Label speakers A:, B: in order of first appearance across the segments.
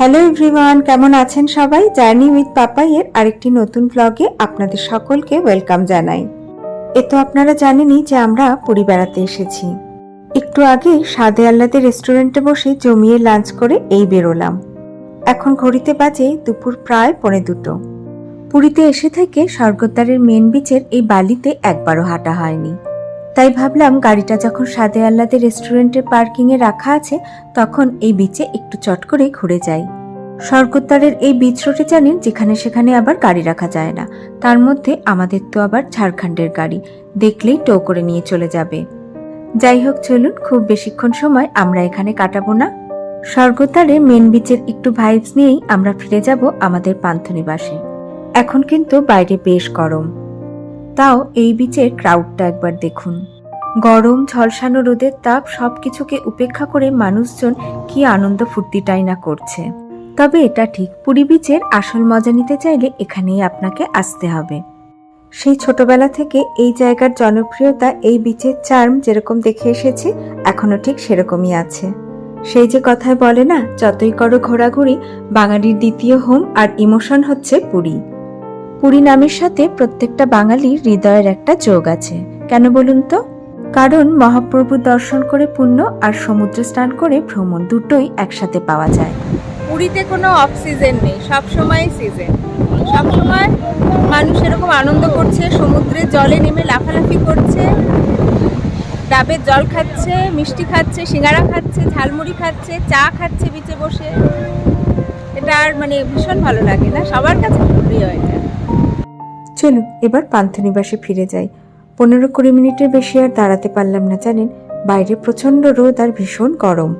A: Hello everyone, কেমন আছেন সবাই? জার্নি উইথ পাপাইয়ের আরেকটি নতুন ব্লগে আপনাদের সকলকে ওয়েলকাম জানাই। তো আপনারা জানেনই যে আমরা পুরী বেড়াতে এসেছি। একটু আগে স্বাদে আহ্লাদে রেস্টুরেন্টে বসে জমিয়ে লাঞ্চ করে এই বেরোলাম। এখন ঘড়িতে বাজে দুপুর প্রায় 1:45। পুরীতে এসে থেকে স্বর্গদ্বারের মেন বিচের এই বালিতে একবারও হাঁটা হয়নি, তাই ভাবলাম গাড়িটা যখন স্বাদে আহ্লাদে রেস্টুরেন্টের পার্কিংয়ে রাখা আছে তখন এই বিচে একটু চট করে ঘুরে যাই। স্বর্গদ্বারের এই বিচ রোডে জানেন যেখানে সেখানে আবার গাড়ি রাখা যায় না, তার মধ্যে আমাদের তো আবার ঝাড়খণ্ডের গাড়ি দেখলেই টো করে নিয়ে চলে যাবে। যাই হোক, চলুন, খুব বেশিক্ষণ সময় আমরা এখানে কাটাবো না। স্বর্গদ্বারের মেন বিচের একটু ভাইবস নিয়েই আমরা ফিরে যাব আমাদের পান্থনিবাসে। এখন কিন্তু বাইরে বেশ গরম, তাও এই বিচের ক্রাউডটা একবার দেখুন। গরম, ঝলসানো রোদের তাপ সবকিছুকে উপেক্ষা করে মানুষজন কি আনন্দ ফুর্তিটাই না করছে। তবে এটা ঠিক, পুরী বিচের আসল মজা নিতে চাইলে এখানেই আপনাকে আসতে হবে। সেই ছোটবেলা থেকে এই জায়গার জনপ্রিয়তা, এই বিচের চার্ম যেরকম দেখে এসেছি এখনো ঠিক সেরকমই আছে। সেই যে কথায় বলে না, যতই করো ঘোরাঘুরি, বাঙালির দ্বিতীয় হোম আর ইমোশন হচ্ছে পুরী। পুরী নামের সাথে প্রত্যেকটা বাঙালির হৃদয়ের একটা যোগ আছে। কেন বলুন তো? কারণ মহাপ্রভু দর্শন করে পুণ্য আর সমুদ্র স্নান করে ভ্রমণ দুটোই একসাথে পাওয়া যায়।
B: পুরীতে কোনো অফ সিজন নেই, সবসময় সিজন। সবসময় মানুষ এরকম আনন্দ করছে, সমুদ্রের জলে নেমে লাফালাফি করছে, ডাবের জল খাচ্ছে, মিষ্টি খাচ্ছে, সিঙ্গারা খাচ্ছে, ঝালমুড়ি খাচ্ছে, চা খাচ্ছে বিচে বসে। এটা আর ভীষণ ভালো লাগে না? সবার কাছে প্রিয় এটা।
A: চলুন এবার পান্থনিবাসে ফিরে যাই। 15-20 মিনিটের বেশি আর দাঁড়াতে পারলাম না, জানেন বাইরে প্রচন্ড রোদ আর ভীষণ গরম।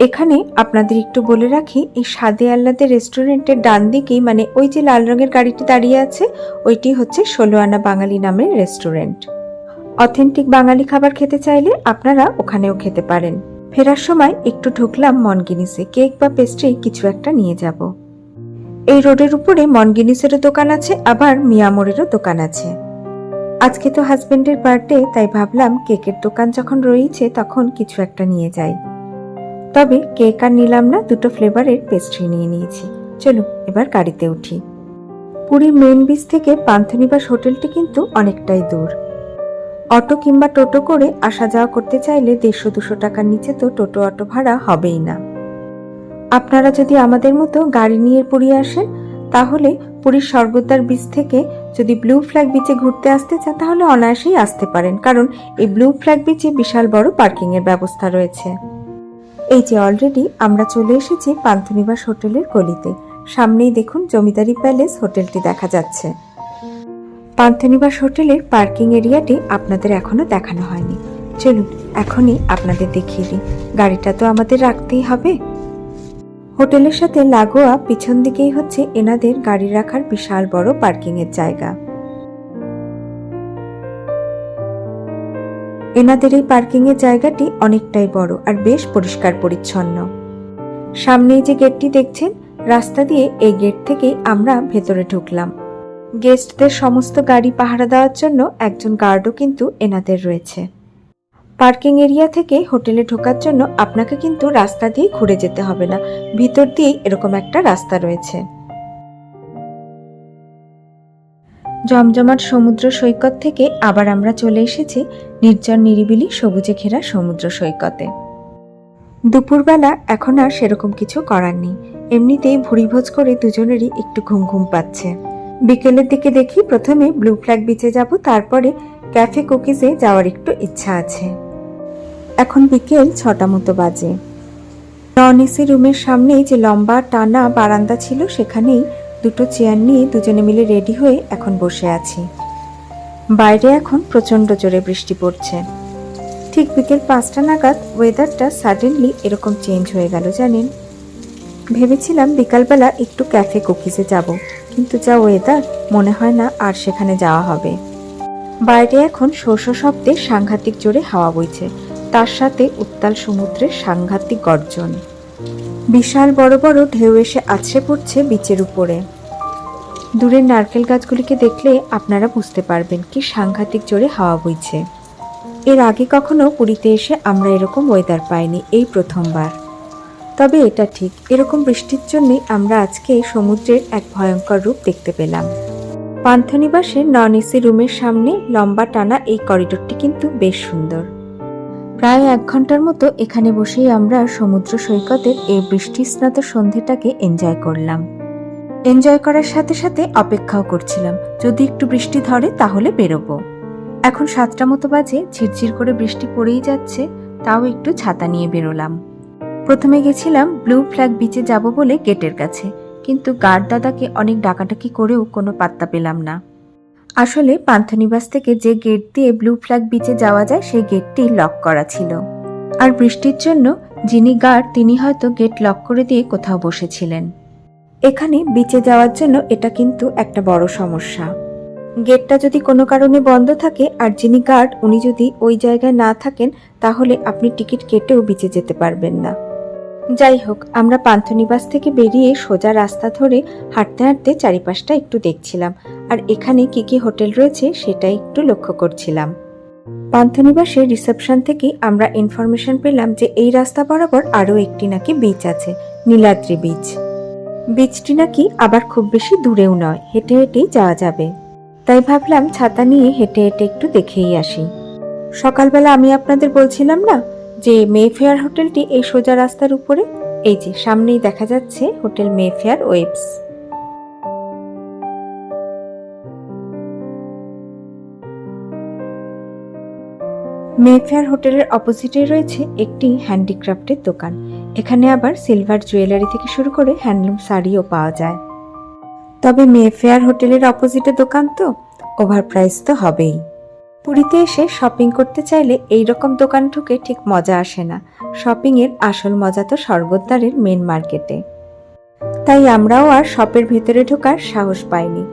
A: এখানে আপনাদের একটু বলে রাখি, এই স্বাদে আহ্লাদে রেস্টুরেন্টের ডান দিকেই, ওই যে লাল রঙের গাড়িটি দাঁড়িয়ে আছে, ওইটি হচ্ছে 16 আনা বাঙালি নামের রেস্টুরেন্ট। অথেন্টিক বাঙালি খাবার খেতে চাইলে আপনারা ওখানেও খেতে পারেন। ফেরার সময় একটু ঢুকলাম মনগিনিসে, কেক বা পেস্ট্রি কিছু একটা নিয়ে যাব। এই রোডের উপরে মনগিনিসেরও দোকান আছে, আবার মিয়ামোরেরও দোকান আছে। আজকে তো হাজবেন্ডের বার্থডে, তাই ভাবলাম কেকের দোকান যখন রয়েছে তখন কিছু একটা নিয়ে যাই। তবে কেক আর নিলাম না, দুটো ফ্লেভারের পেস্ট্রি নিয়ে নিয়েছি। চলো এবার গাড়িতে উঠি। পুরী মেন বিচ থেকে পান্থনিবাস হোটেলটি কিন্তু অনেকটাই দূর। অটো কিংবা টোটো করে আসা যাওয়া করতে চাইলে 150-200 টাকার নিচে তো টোটো অটো ভাড়া হবেই না। আপনারা যদি আমাদের মতো গাড়ি নিয়ে পুরী আসেন, তাহলে পুরীর স্বর্গদ্বার বিচ থেকে যদি ব্লু ফ্ল্যাগ বিচে ঘুরতে আসতে চান তাহলে অনায়াসেই আসতে পারেন, কারণ এই ব্লু ফ্ল্যাগ বিচে বিশাল বড় পার্কিং এর ব্যবস্থা রয়েছে। এই যে অলরেডি আমরা চলে এসেছি পান্থনিবাস হোটেলের গলিতে। সামনেই দেখুন জমিদারি প্যালেস হোটেলটি দেখা যাচ্ছে। পান্থনিবাস হোটেলের পার্কিং এরিয়াটি আপনাদের এখনো দেখানো হয়নি। চলুন এখনই আপনাদের দেখিয়ে দিই, গাড়িটা তো আমাদের রাখতেই হবে। হোটেলের সাথে লাগোয়া পিছন দিকেই হচ্ছে এনাদের গাড়ি রাখার বিশাল বড় পার্কিং এর জায়গা। এনাদের এই পার্কিং এর জায়গাটি অনেকটাই বড় আর বেশ পরিষ্কার পরিচ্ছন্ন। সামনেই যে গেটটি দেখছেন, রাস্তা দিয়ে এই গেট থেকেই আমরা ভেতরে ঢুকলাম। গেস্টদের সমস্ত গাড়ি পাহারা দেওয়ার জন্য একজন গার্ডও কিন্তু এনাদের রয়েছে। পার্কিং এরিয়া থেকে হোটেলে ঢোকার জন্য আপনাকে কিন্তু রাস্তা দিয়ে ঘুরে যেতে হবে না, ভিতর দিয়েই এরকম একটা রাস্তা রয়েছে। জমজমাট সমুদ্র সৈকত থেকে আবার আমরা চলে এসেছি নির্জন নিরিবিলি সবুজে ঘেরা সমুদ্র সৈকতে। দুপুরবেলা এখন আর সেরকম কিছু করার নেই, এমনিতেই ভুরিভোজ করে দুজনেরই একটু ঘুম ঘুম পাচ্ছে। বিকেলের দিকে দেখি প্রথমে ব্লু ফ্ল্যাগ বিচে যাব, তারপরে ক্যাফে কুকিজে যাওয়ার একটু ইচ্ছা আছে। এখন বিকেল 6টা মতো বাজে। নন এসি রুমের সামনেই যে লম্বা টানা বারান্দা ছিল, সেখানেই দুটো চেয়ার নিয়ে দুজনে মিলে রেডি হয়ে এখন বসে আছি। বাইরে এখন প্রচন্ড জোরে বৃষ্টি পড়ছে। ঠিক বিকেল 5টা নাগাদ ওয়েদারটা সাডেনলি এরকম চেঞ্জ হয়ে গেল, জানেন। ভেবেছিলাম বিকালবেলা একটু ক্যাফে কুকিজে যাব, কিন্তু যা ওয়েদার, মনে হয় না আর সেখানে যাওয়া হবে। বাইরে এখন শো শো শব্দে সাংঘাতিক জোরে হাওয়া বইছে, তার সাথে উত্তাল সমুদ্রের সাংঘাতিক গর্জন। বিশাল বড় বড় ঢেউ এসে আছড়ে পড়ছে বিচের উপরে। দূরের নারকেল গাছগুলিকে দেখলে আপনারা বুঝতে পারবেন কি সাংঘাতিক জোরে হাওয়া বইছে। এর আগে কখনো পুরীতে এসে আমরা এরকম ওয়েদার পাইনি, এই প্রথমবার। তবে এটা ঠিক, এরকম বৃষ্টির জন্যই আমরা আজকে সমুদ্রের এক ভয়ঙ্কর রূপ দেখতে পেলাম। পান্থনিবাসের নন এসি রুমের সামনে লম্বা টানা এই করিডোরটি কিন্তু বেশ সুন্দর। প্রায় 1 ঘন্টার মতো এখানে বসেই আমরা সমুদ্র সৈকতের এই বৃষ্টিস্নাত সন্ধ্যেটাকে এনজয় করলাম। এনজয় করার সাথে সাথে অপেক্ষাও করছিলাম, যদি একটু বৃষ্টি ধরে তাহলে বেরোবো। এখন 7টা মতো বাজে, ঝিরঝির করে বৃষ্টি পড়েই যাচ্ছে, তাও একটু ছাতা নিয়ে বেরোলাম। প্রথমে গেছিলাম ব্লু ফ্ল্যাগ বিচে যাব বলে গেটের কাছে, কিন্তু গার্ড দাদাকে অনেক ডাকাডাকি করেও কোনো পাত্তা পেলাম না। আসলে পান্থনিবাস থেকে যে গেট দিয়ে ব্লু ফ্ল্যাগ বিচে যাওয়া যায় সেই গেটটি লক করা ছিল, আর বৃষ্টির জন্য যিনি গার্ড তিনি হয়তো গেট লক করে দিয়ে কোথাও বসেছিলেন। এখানে বিচে যাওয়ার জন্য এটা কিন্তু একটা বড় সমস্যা। গেটটা যদি কোনো কারণে বন্ধ থাকে আর যিনি গার্ড উনি যদি ওই জায়গায় না থাকেন, তাহলে আপনি টিকিট কেটেও বিচে যেতে পারবেন না। যাই হোক, আমরা পান্থনিবাস থেকে বেরিয়ে সোজা রাস্তা ধরে হাঁটতে হাঁটতে চারিপাশটা একটু দেখছিলাম, আর এখানে কি কি হোটেল রয়েছে সেটা একটু লক্ষ্য করছিলাম। পান্থনিবাসের রিসেপশন থেকে আমরা ইনফরমেশন পেলাম যে এই রাস্তা বরাবর আরও একটি নাকি বিচ আছে, নীলাদ্রি বিচ। বিচটি নাকি আবার খুব বেশি দূরেও নয়, হেঁটে হেঁটেই যাওয়া যাবে। তাই ভাবলাম ছাতা নিয়ে হেঁটে হেঁটে একটু দেখেই আসি। সকালবেলা আমি আপনাদের বলছিলাম না যে মেফেয়ার হোটেলটি এই সোজা রাস্তার উপরে, এই যে সামনেই দেখা যাচ্ছে হোটেল মেফেয়ার ওয়েবস। মেফেয়ার হোটেলের অপোজিটে রয়েছে একটি হ্যান্ডিক্রাফটের দোকান। এখানে আবার সিলভার জুয়েলারি থেকে শুরু করে হ্যান্ডলুম শাড়িও পাওয়া যায়। তবে মেফেয়ার হোটেলের অপোজিটে দোকান তো ওভার প্রাইস তো হবেই। পুরীতে এসে শপিং করতে চাইলে এই রকম দোকান ঢুকে ঠিক মজা আসে না। শপিং এর আসল মজা তো স্বর্গদ্বারের মেন মার্কেটে। তাই আমরাও আর শপের ভেতরে ঢোকার সাহস পাইনি।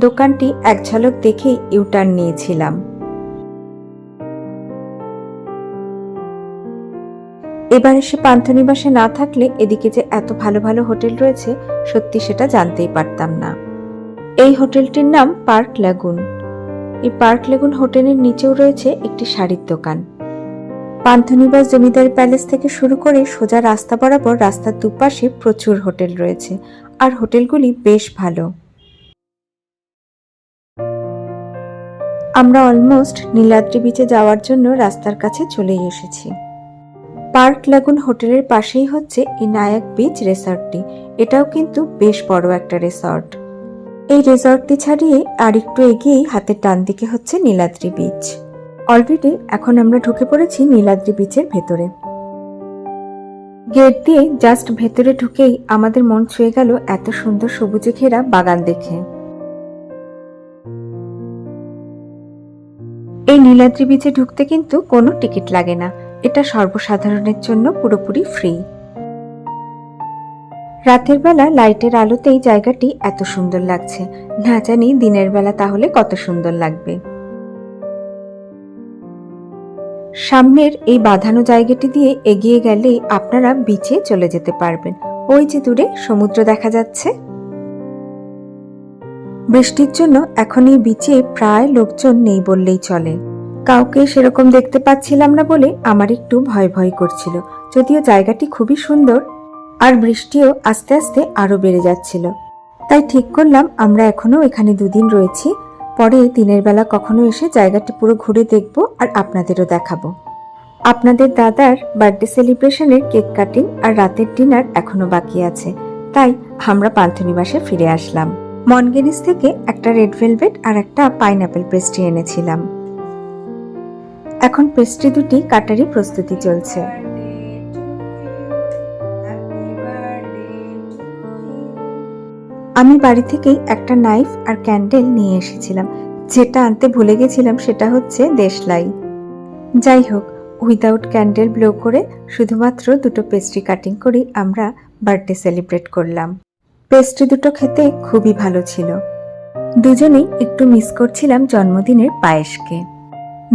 A: দোকানটি এক ঝলক দেখেই ইউটার্ন নিয়েছিলাম। এবার এসে পান্থনিবাসে না থাকলে এদিকে যে এত ভালো ভালো হোটেল রয়েছে সত্যি সেটা জানতেই পারতাম না। এই হোটেলটির নাম পার্ক ল্যাগুন। এই পার্ক ল্যাগুন হোটেলের নিচেও রয়েছে একটি শাড়ির দোকান। পান্থনিবাস জমিদার প্যালেস থেকে শুরু করে সোজা রাস্তা বরাবর রাস্তার দুপাশে প্রচুর হোটেল রয়েছে, আর হোটেলগুলি বেশ ভালো। আমরা অলমোস্ট নীলাদ্রি বিচে যাওয়ার জন্য রাস্তার কাছে চলেই এসেছি। পার্ক ল্যাগুন হোটেলের পাশেই হচ্ছে ইনায়াক বিচ রিসর্টটি। এটাও কিন্তু বেশ বড় একটা রিসর্ট। এই রিসর্টটি ছাড়িয়ে আর একটু এগিয়েই হাতের ডান দিকে হচ্ছে নীলাদ্রি বিচ। অলরেডি এখন আমরা ঢুকে পড়েছি নীলাদ্রি বিচের ভেতরে। গেট দিয়ে জাস্ট ভেতরে ঢুকেই আমাদের মন ছুঁয়ে গেল এত সুন্দর সবুজে ঘেরা বাগান দেখে। এই নীলাদ্রি বিচে ঢুকতে কিন্তু কোনো টিকিট লাগে না, এটা সর্বসাধারণের জন্য পুরোপুরি ফ্রি। রাতের বেলা লাইটের আলোতেই জায়গাটি এত সুন্দর লাগছে, না জানি দিনের বেলা তাহলে কত সুন্দর লাগবে। সামনের এই বাঁধানো জায়গাটি দিয়ে এগিয়ে গেলেই আপনারা বিচে চলে যেতে পারবেন। ওই যে দূরে সমুদ্র দেখা যাচ্ছে। বৃষ্টির জন্য এখন এই বিচে প্রায় লোকজন নেই বললেই চলে। কাউকে সেরকম দেখতে পাচ্ছিলাম না বলে আমার একটু ভয় ভয় করছিল, যদিও জায়গাটি খুবই সুন্দর আর বৃষ্টিও আস্তে আস্তে আরো বেড়ে যাচ্ছিল। তাই ঠিক করলাম আমরা এখনো এখানে 2 দিন রয়েছি, পরে দিনের বেলা কখনো এসে জায়গাটি পুরো ঘুরে দেখব আর আপনাদেরও দেখাবো। আপনাদের দাদার বার্থডে সেলিব্রেশনের কেক কাটিং আর রাতের ডিনার এখনো বাকি আছে, তাই আমরা পান্থনিবাসে ফিরে আসলাম। মনগেনিস থেকে একটা রেড ভেলভেট আর একটা পাইনাপেল পেস্ট্রি এনেছিলাম। এখন পেস্ট্রি দুটি কাটারই প্রস্তুতি চলছে। আমি বাড়ি থেকেই একটা নাইফ আর ক্যান্ডেল নিয়ে এসেছিলাম। যেটা আনতে ভুলে গেছিলাম সেটা হচ্ছে দেশলাই। যাই হোক, উইদাউট ক্যান্ডেল ব্লো করে শুধুমাত্র 2টো পেস্ট্রি কাটিং করে আমরা বার্থডে সেলিব্রেট করলাম। পেস্ট্রি দুটো খেতে খুবই ভালো ছিল। দুজনেই একটু মিস করছিলাম জন্মদিনের পায়েসকে।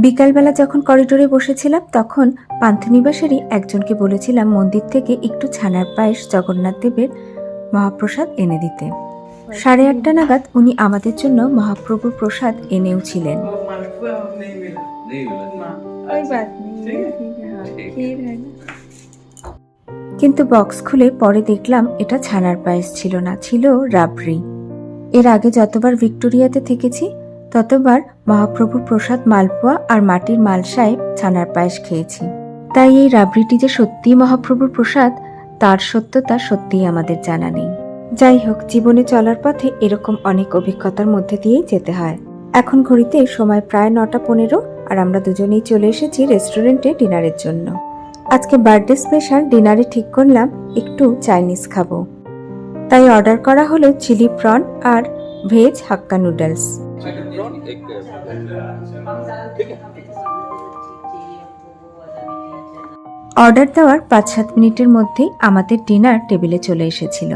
A: বিকালবেলা যখন করিডোরে বসেছিলাম তখন পান্থনিবাসেরই একজনকে বলেছিলাম মন্দির থেকে একটু ছানার পায়েস জগন্নাথ দেবের মহাপ্রসাদ এনে দিতে। 8:30 নাগাদ উনি আমাদের জন্য মহাপ্রভুর প্রসাদ এনেও ছিলেন। কিন্তু বক্স খুলে পরে দেখলাম এটা ছানার পায়েস ছিল না, ছিল রাবড়ি। এর আগে যতবার ভিক্টোরিয়াতে থেকেছি ততবার মহাপ্রভুর প্রসাদ মালপোয়া আর মাটির মালসায় ছানার পায়েস খেয়েছি। তাই এই রাবড়িটি যে সত্যিই মহাপ্রভুর প্রসাদ তার সত্যতা সত্যিই আমাদের জানা নেই। যাই হোক, জীবনে চলার পথে এরকম অনেক অভিজ্ঞতার মধ্যে দিয়েই যেতে হয়। এখন ঘড়িতে সময় প্রায় 9:15 আর আমরা দুজনেই চলে এসেছি রেস্টুরেন্টে ডিনারের জন্য। আজকে বার্থডে স্পেশাল ডিনারে ঠিক করলাম একটু চাইনিজ খাবো, তাই অর্ডার করা হলো চিলি প্রন আর ভেজ হাক্কা নুডলস। অর্ডার দেওয়ার 5-7 মিনিটের মধ্যেই আমাদের ডিনার টেবিলে চলে এসেছিল।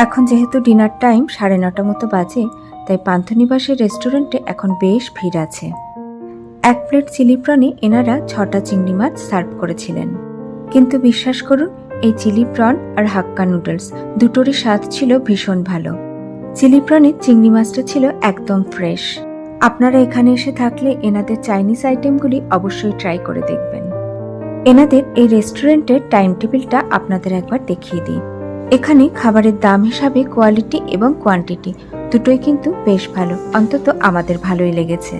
A: এখন যেহেতু ডিনার টাইম 9:30 মতো বাজে, তাই পান্থনিবাসের রেস্টুরেন্টে এখন বেশ ভিড় আছে। 1 প্লেট চিলি প্রনে এনারা 6টা চিংড়ি মাছ সার্ভ করেছিলেন। কিন্তু বিশ্বাস করুন, এই চিলি প্রন আর হাক্কা নুডলস দুটোরই স্বাদ ছিল ভীষণ ভালো। চিলি প্রনের চিংড়ি মাছটা ছিল একদম ফ্রেশ। আপনারা এখানে এসে থাকলে এনাদের চাইনিজ আইটেমগুলি অবশ্যই ট্রাই করে দেখবেন। এনাদের এই রেস্টুরেন্টের টাইম টেবিলটা আপনাদের একবার দেখিয়ে দিই। এখানে খাবারের দাম হিসাবে কোয়ালিটি এবং কোয়ান্টিটি দুটোই কিন্তু বেশ ভালো, অন্তত আমাদের ভালোই লেগেছে।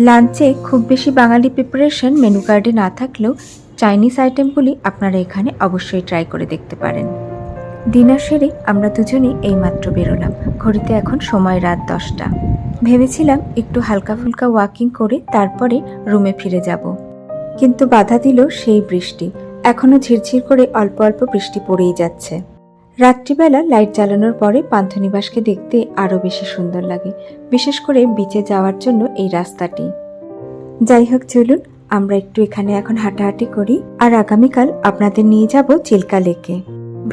A: লাঞ্চে খুব বেশি বাঙালি প্রিপারেশন মেনু কার্ডে না থাকলেও চাইনিজ আইটেমগুলি আপনারা এখানে অবশ্যই ট্রাই করে দেখতে পারেন। ডিনার সেরে আমরা দুজনেই এইমাত্র বেরোলাম। ঘড়িতে এখন সময় রাত 10টা। ভেবেছিলাম একটু হালকা ফুলকা ওয়াকিং করে তারপরে রুমে ফিরে যাব, কিন্তু বাধা দিল সেই বৃষ্টি। এখনো ঝিরঝির করে অল্প অল্প বৃষ্টি পড়েই যাচ্ছে। রাত্রিবেলা লাইট জ্বালানোর পরে পান্থনিবাসকে দেখতে আরো বেশি সুন্দর লাগে, বিশেষ করে বিচে যাওয়ার জন্য এই রাস্তাটি। যাই হোক, চলুন আমরা একটু এখানে এখন হাঁটাহাঁটি করি, আর আগামীকাল আপনাদের নিয়ে যাব চিল্কা লেকে।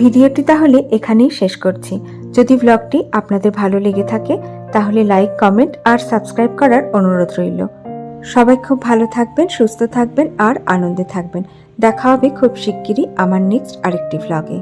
A: ভিডিওটি তাহলে এখানেই শেষ করছি। যদি ব্লগটি আপনাদের ভালো লেগে থাকে তাহলে লাইক, কমেন্ট আর সাবস্ক্রাইব করার অনুরোধ রইল। সবাই খুব ভালো থাকবেন, সুস্থ থাকবেন আর আনন্দে থাকবেন। দেখা হবে খুব শিগগিরই আমার নেক্সট আরেকটি ব্লগে।